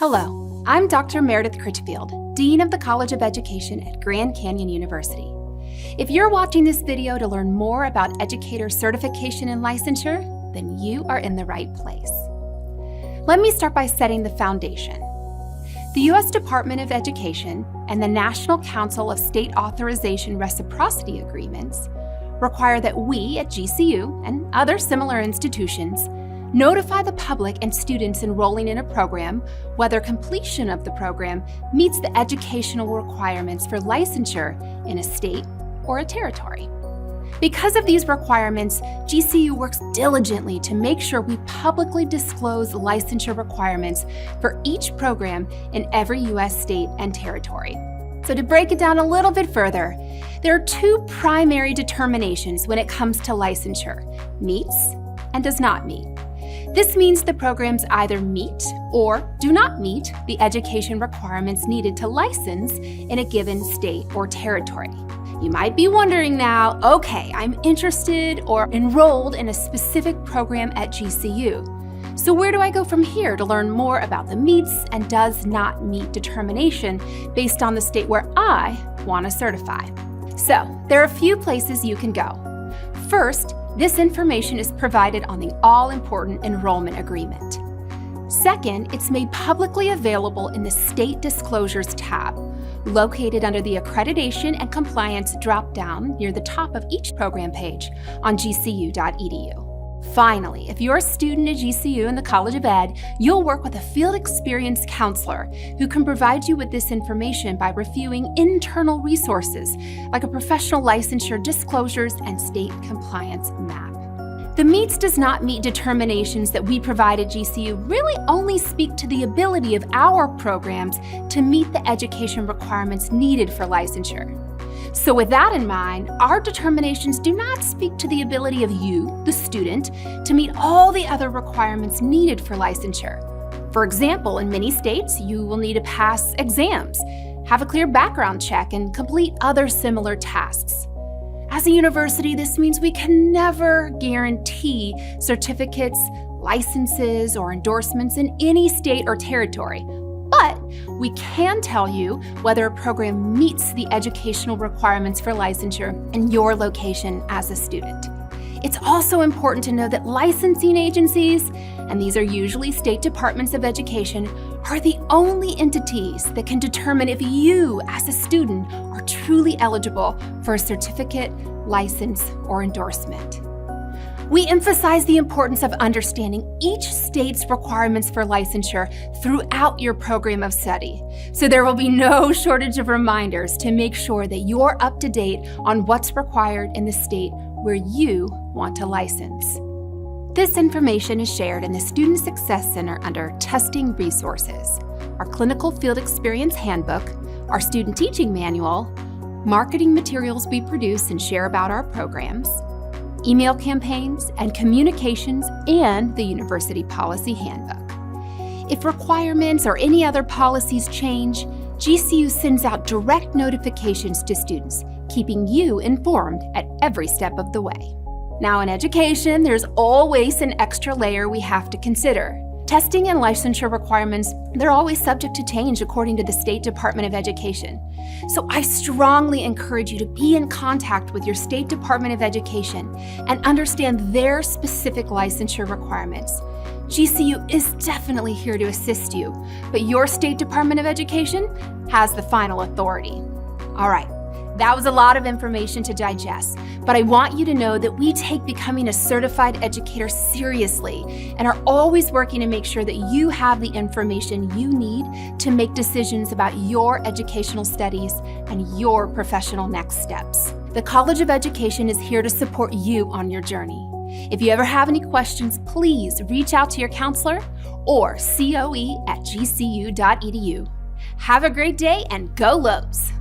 Hello, I'm Dr. Meredith Critchfield, Dean of the College of Education at Grand Canyon University. If you're watching this video to learn more about educator certification and licensure, then you are in the right place. Let me start by setting the foundation. The U.S. Department of Education and the National Council of State Authorization Reciprocity Agreements require that we at GCU and other similar institutions notify the public and students enrolling in a program whether completion of the program meets the educational requirements for licensure in a state or a territory. Because of these requirements, GCU works diligently to make sure we publicly disclose licensure requirements for each program in every U.S. state and territory. So to break it down a little bit further, there are two primary determinations when it comes to licensure: meets and does not meet. This means the programs either meet or do not meet the education requirements needed to license in a given state or territory. You might be wondering now, okay, I'm interested or enrolled in a specific program at GCU. So where do I go from here to learn more about the meets and does not meet determination based on the state where I want to certify? So there are a few places you can go. First, this information is provided on the all-important enrollment agreement. Second, it's made publicly available in the State Disclosures tab, located under the Accreditation and Compliance drop-down near the top of each program page on gcu.edu. Finally, if you're a student at GCU in the College of Ed, you'll work with a field experienced counselor who can provide you with this information by reviewing internal resources like a professional licensure disclosures and state compliance map. The meets does not meet determinations that we provide at GCU really only speak to the ability of our programs to meet the education requirements needed for licensure. So with that in mind, our determinations do not speak to the ability of you, the student, to meet all the other requirements needed for licensure. For example, in many states, you will need to pass exams, have a clear background check, and complete other similar tasks. As a university, this means we can never guarantee certificates, licenses, or endorsements in any state or territory. But we can tell you whether a program meets the educational requirements for licensure in your location as a student. It's also important to know that licensing agencies, and these are usually state departments of education, are the only entities that can determine if you, as a student, are truly eligible for a certificate, license, or endorsement. We emphasize the importance of understanding each state's requirements for licensure throughout your program of study, so there will be no shortage of reminders to make sure that you're up to date on what's required in the state where you want to license. This information is shared in the Student Success Center under Testing Resources, our Clinical Field Experience Handbook, our Student Teaching Manual, marketing materials we produce and share about our programs, email campaigns and communications, and the University Policy Handbook. If requirements or any other policies change, GCU sends out direct notifications to students, keeping you informed at every step of the way. Now in education, there's always an extra layer we have to consider. Testing and licensure requirements, they're always subject to change according to the State Department of Education. So I strongly encourage you to be in contact with your State Department of Education and understand their specific licensure requirements. GCU is definitely here to assist you, but your State Department of Education has the final authority. All right. That was a lot of information to digest, but I want you to know that we take becoming a certified educator seriously and are always working to make sure that you have the information you need to make decisions about your educational studies and your professional next steps. The College of Education is here to support you on your journey. If you ever have any questions, please reach out to your counselor or coe@gcu.edu. Have a great day and go Lobes!